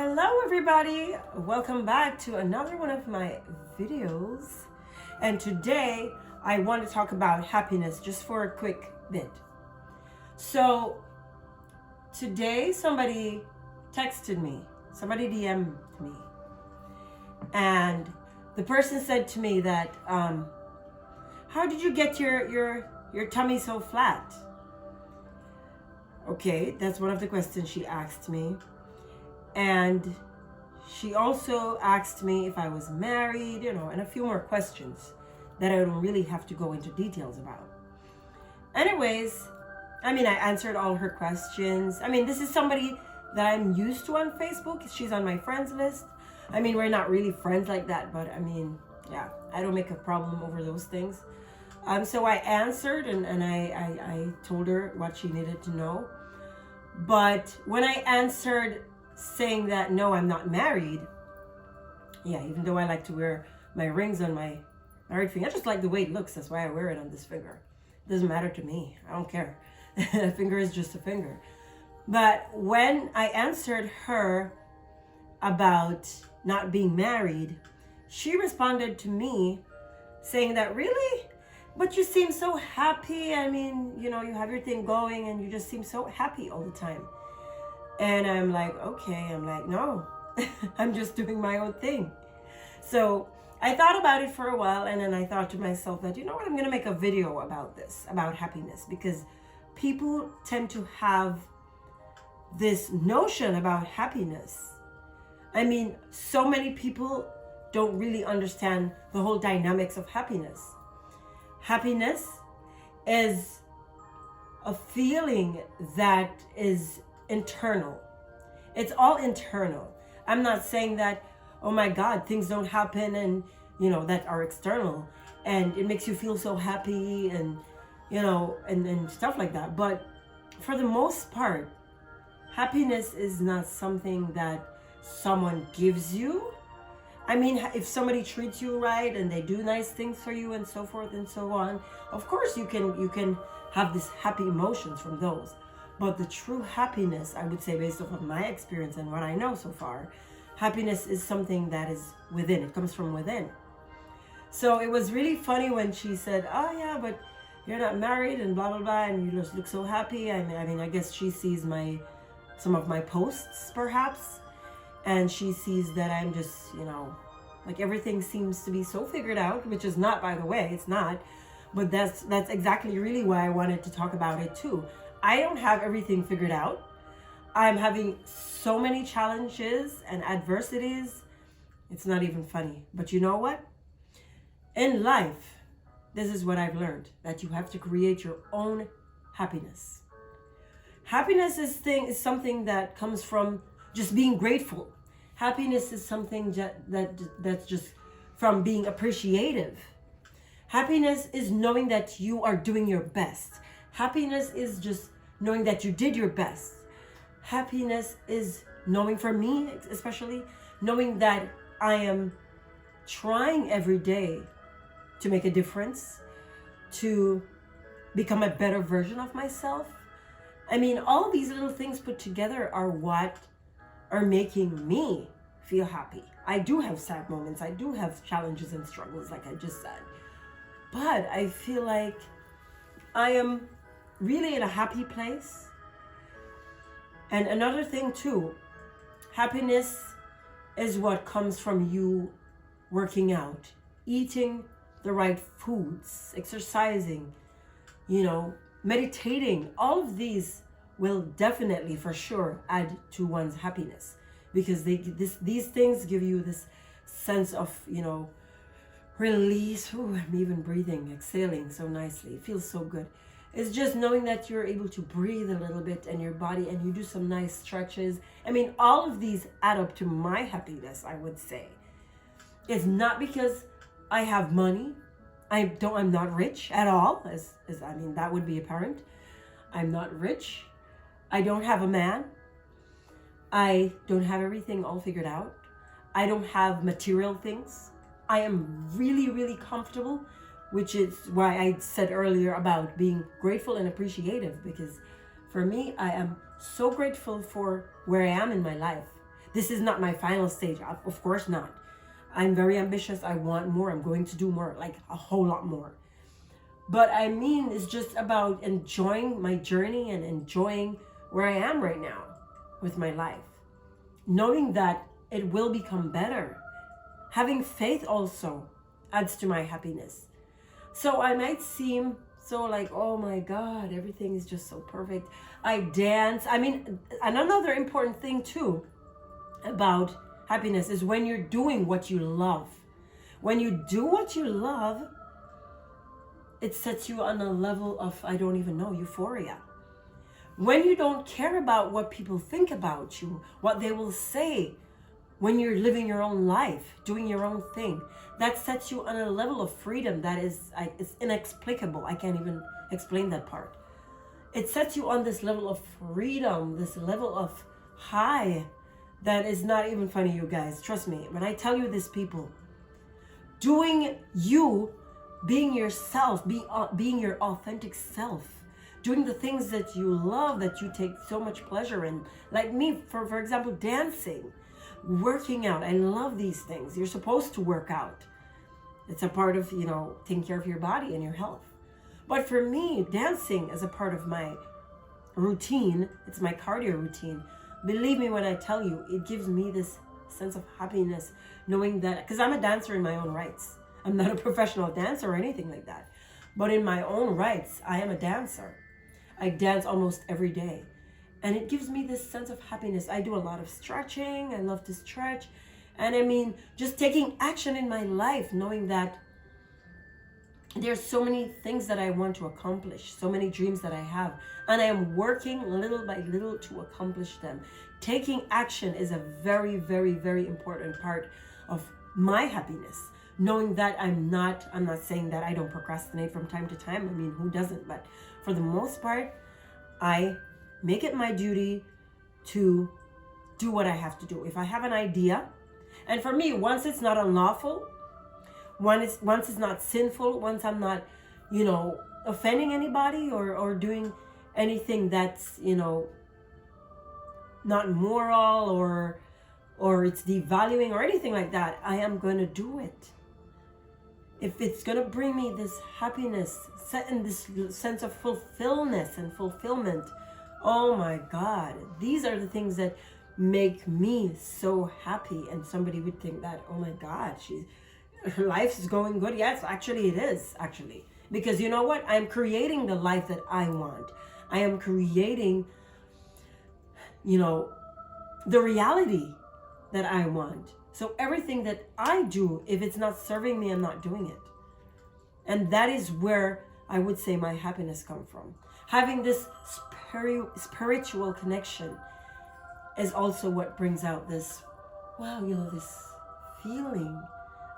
Hello everybody, welcome back to another one of my videos, and today I want to talk about happiness just for a quick bit. So today somebody texted me, somebody DM'd me, and the person said to me that how did you get your tummy so flat? Okay, that's one of the questions she asked me. And she also asked me if I was married, and a few more questions that I don't really have to go into details about. Anyways, I answered all her questions. This is somebody that I'm used to on Facebook. She's on my friends list. We're not really friends like that, but yeah, I don't make a problem over those things. So I answered and I told her what she needed to know. But when I answered saying that no, I'm not married, yeah, even though I like to wear my rings on my married finger, I just like the way it looks. That's why I wear it on this finger. It doesn't matter to me. I don't care. A finger is just a finger. But when I answered her about not being married, she responded to me saying that, really? But you seem so happy. You have your thing going and you just seem so happy all the time. And I'm like, okay. I'm like, no, I'm just doing my own thing. So I thought about it for a while, and then I thought to myself that, you know what, I'm going to make a video about this, about happiness, because people tend to have this notion about happiness. So many people don't really understand the whole dynamics of happiness. Happiness is a feeling that is internal. It's all internal. I'm not saying that, oh my God, things don't happen and, that are external and it makes you feel so happy and, and stuff like that. But for the most part, happiness is not something that someone gives you. If somebody treats you right and they do nice things for you and so forth and so on, of course you can have this happy emotions from those. But the true happiness, I would say, based off of my experience and what I know so far, happiness is something that is within. It comes from within. So it was really funny when she said, oh yeah, but you're not married and blah, blah, blah, and you just look so happy. I guess she sees some of my posts perhaps, and she sees that I'm just, like everything seems to be so figured out, which is not, by the way, it's not. But that's exactly really why I wanted to talk about it too. I don't have everything figured out. I'm having so many challenges and adversities. It's not even funny. But you know what? In life, this is what I've learned, that you have to create your own happiness. Happiness is something that comes from just being grateful. Happiness is something that's just from being appreciative. Happiness is knowing that you are doing your best. Happiness is just knowing that you did your best. Happiness is knowing, for me especially, knowing that I am trying every day to make a difference, to become a better version of myself. All of these little things put together are what are making me feel happy. I do have sad moments. I do have challenges and struggles, like I just said. But I feel like I am really in a happy place. And another thing too, happiness is what comes from you working out, eating the right foods, exercising, meditating. All of these will definitely, for sure, add to one's happiness, because these things give you this sense of, release. Ooh, I'm even breathing, exhaling so nicely. It feels so good. It's just knowing that you're able to breathe a little bit in your body and you do some nice stretches. All of these add up to my happiness, I would say. It's not because I have money. I'm not rich at all, as that would be apparent. I'm not rich. I don't have a man. I don't have everything all figured out. I don't have material things. I am really, really comfortable, which is why I said earlier about being grateful and appreciative, because for me, I am so grateful for where I am in my life, This is not my final stage. Of course not. I'm very ambitious. I want more. I'm going to do more, like a whole lot more. But I mean, it's just about enjoying my journey and enjoying where I am right now with my life. Knowing that it will become better. Having faith also adds to my happiness. So I might seem so like, oh my God, everything is just so perfect. I dance. I mean, and another important thing too about happiness is when you're doing what you love. When you do what you love, it sets you on a level of, I don't even know, euphoria. When you don't care about what people think about you, what they will say, when you're living your own life, doing your own thing, that sets you on a level of freedom that is it's inexplicable. I can't even explain that part. It sets you on this level of freedom, this level of high that is not even funny, you guys. Trust me, when I tell you this, people, doing you, being yourself, being your authentic self, doing the things that you love, that you take so much pleasure in. Like me, for example, dancing, working out. I love these things. You're supposed to work out. It's a part of, taking care of your body and your health. But for me, dancing is a part of my routine. It's my cardio routine. Believe me when I tell you, it gives me this sense of happiness knowing that, because I'm a dancer in my own rights. I'm not a professional dancer or anything like that. But in my own rights, I am a dancer. I dance almost every day. And it gives me this sense of happiness. I do a lot of stretching. I love to stretch. And I mean, just taking action in my life, knowing that there's so many things that I want to accomplish, so many dreams that I have, and I am working little by little to accomplish them. Taking action is a very, very, very important part of my happiness. Knowing that I'm not saying that I don't procrastinate from time to time. I mean, who doesn't? But for the most part, I make it my duty to do what I have to do. If I have an idea, and for me, once it's not unlawful, once it's not sinful, once I'm not, offending anybody or doing anything that's, not moral or it's devaluing or anything like that, I am going to do it. If it's going to bring me this happiness, set in this sense of fulfillment, oh my God, these are the things that make me so happy. And somebody would think that, oh my God, her life is going good. Yes, actually it is, because you know what? I'm creating the life that I want. I am creating, the reality that I want. So everything that I do, if it's not serving me, I'm not doing it. And that is where I would say my happiness comes from. Having this spiritual connection is also what brings out this, this feeling.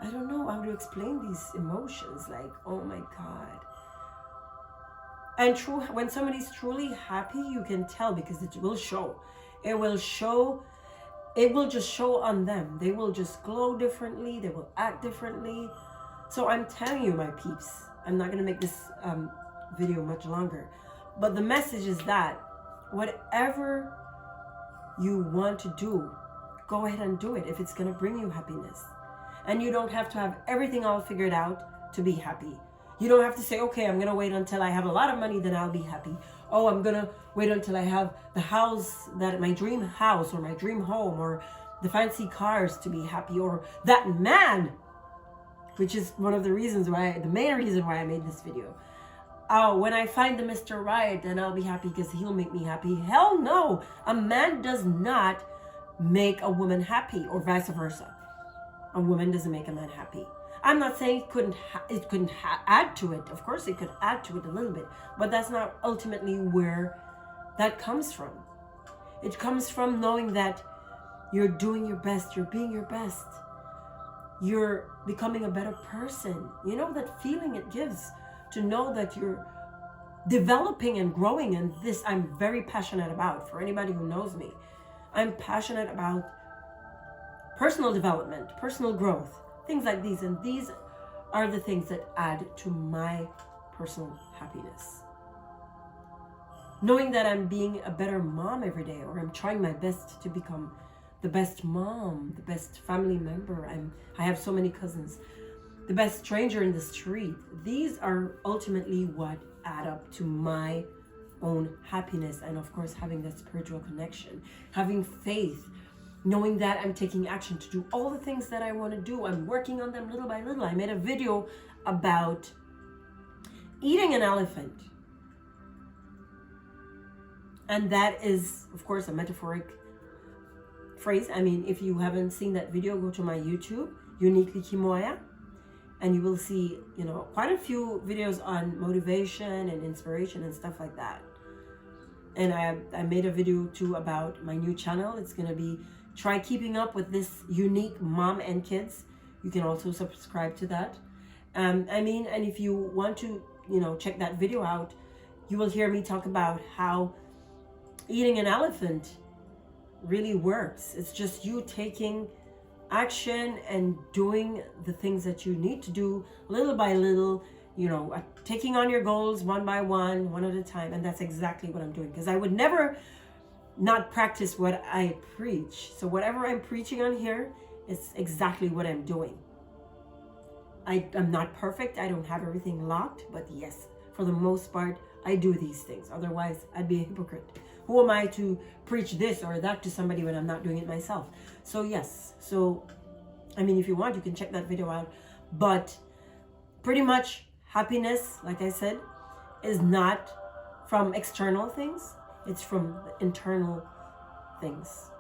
I don't know how to explain these emotions. Like, oh my God. And when somebody's truly happy, you can tell, because it will show. It will just show on them. They will just glow differently. They will act differently. So I'm telling you, my peeps, I'm not going to make this video much longer. But the message is that whatever you want to do, go ahead and do it if it's going to bring you happiness. And you don't have to have everything all figured out to be happy. You don't have to say, okay, I'm going to wait until I have a lot of money, then I'll be happy. Oh, I'm going to wait until I have the house, my dream house or my dream home or the fancy cars to be happy, or that man, which is one of the main reason why I made this video. Oh, when I find the Mr. Right, then I'll be happy because he'll make me happy. Hell no. A man does not make a woman happy, or vice versa. A woman doesn't make a man happy. I'm not saying it couldn't add to it. Of course, it could add to it a little bit, but that's not ultimately where that comes from. It comes from knowing that you're doing your best, you're being your best, you're becoming a better person. You know that feeling it gives to know that you're developing and growing, and this I'm very passionate about. For anybody who knows me, I'm passionate about personal development, personal growth, things like these, and these are the things that add to my personal happiness. Knowing that I'm being a better mom every day, or I'm trying my best to become the best mom, the best family member. I have so many cousins, the best stranger in the street. These are ultimately what add up to my own happiness, and of course having that spiritual connection, having faith, knowing that I'm taking action to do all the things that I want to do. I'm working on them little by little. I made a video about eating an elephant, and that is of course a metaphoric phrase. I mean, if you haven't seen that video, go to my YouTube, Uniquely Kimoya, and you will see, you know, quite a few videos on motivation and inspiration and stuff like that. And I made a video too about my new channel. It's gonna be Try Keeping Up with This Unique Mom and Kids. You can also subscribe to that. I mean, and if you want to, you know, check that video out, you will hear me talk about how eating an elephant really works. It's just you taking action and doing the things that you need to do little by little, you know, taking on your goals one by one at a time. And that's exactly what I'm doing, because I would never not practice what I preach. So whatever I'm preaching on here is exactly what I'm doing. I'm not perfect. I don't have everything locked, but yes, for the most part, I do these things. Otherwise, I'd be a hypocrite. Who am I to preach this or that to somebody when I'm not doing it myself? So yes, so I mean, if you want, you can check that video out. But pretty much happiness, like I said, is not from external things. It's from internal things.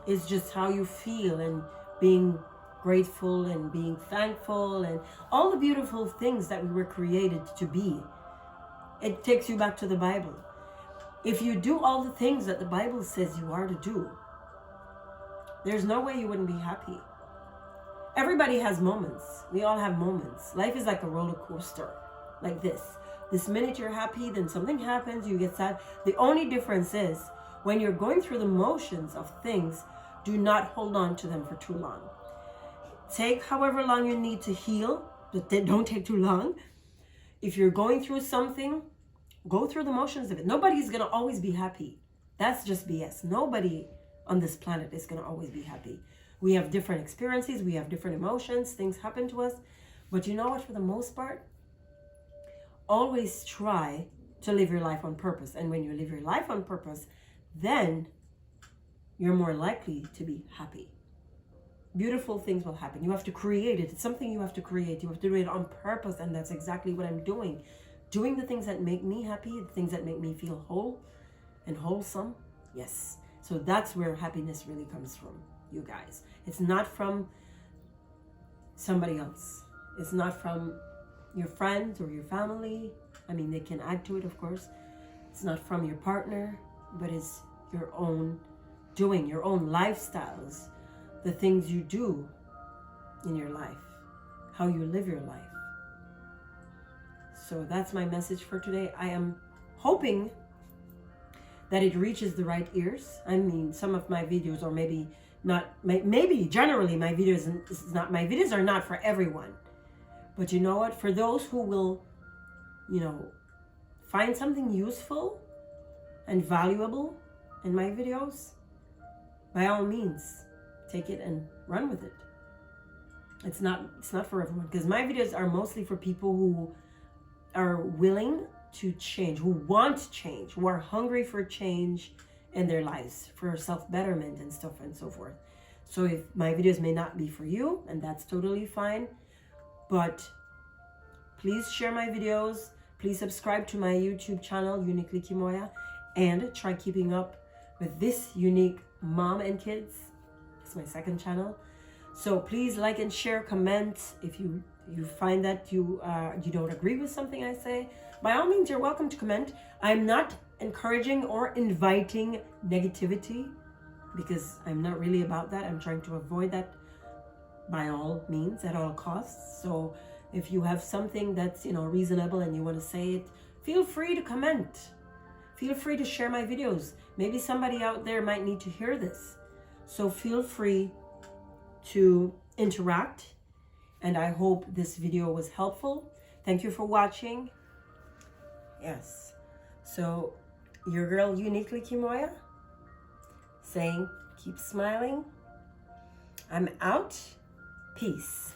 It's just how you feel, and being grateful and being thankful and all the beautiful things that we were created to be. It takes you back to the Bible. If you do all the things that the Bible says you are to do, there's no way you wouldn't be happy. Everybody has moments. We all have moments. Life is like a roller coaster, like this. This minute you're happy, then something happens, you get sad. The only difference is when you're going through the motions of things, do not hold on to them for too long. Take however long you need to heal, but don't take too long. If you're going through something, go through the motions of it. Nobody's going to always be happy. That's just BS. Nobody on this planet is going to always be happy. We have different experiences. We have different emotions. Things happen to us. But you know what? For the most part, always try to live your life on purpose. And when you live your life on purpose, then you're more likely to be happy. Beautiful things will happen. You have to create it. It's something you have to create. You have to do it on purpose. And that's exactly what I'm doing. Doing the things that make me happy, the things that make me feel whole and wholesome. Yes. So that's where happiness really comes from, you guys. It's not from somebody else. It's not from your friends or your family. I mean, they can add to it, of course. It's not from your partner, but it's your own doing, your own lifestyles, the things you do in your life, how you live your life. So that's my message for today. I am hoping that it reaches the right ears. I mean, some of my videos, or maybe not, maybe generally my videos are not for everyone. But you know what? For those who will, you know, find something useful and valuable in my videos, by all means, take it and run with it. It's not for everyone, because my videos are mostly for people who are willing to change, who want change, who are hungry for change in their lives, for self-betterment and stuff and so forth. So if my videos may not be for you, and that's totally fine, but please share my videos. Please subscribe to my YouTube channel, Uniquely Kimoya, and try keeping up with this unique mom and kids. It's my second channel. So please like and share, comment. If you find that you don't agree with something I say, by all means, you're welcome to comment. I'm not encouraging or inviting negativity, because I'm not really about that. I'm trying to avoid that by all means, at all costs. So if you have something that's, you know, reasonable and you want to say it, feel free to comment. Feel free to share my videos. Maybe somebody out there might need to hear this. So feel free to interact. And I hope this video was helpful. Thank you for watching. Yes. So your girl, Uniquely Kimoya, saying, keep smiling. I'm out. Peace.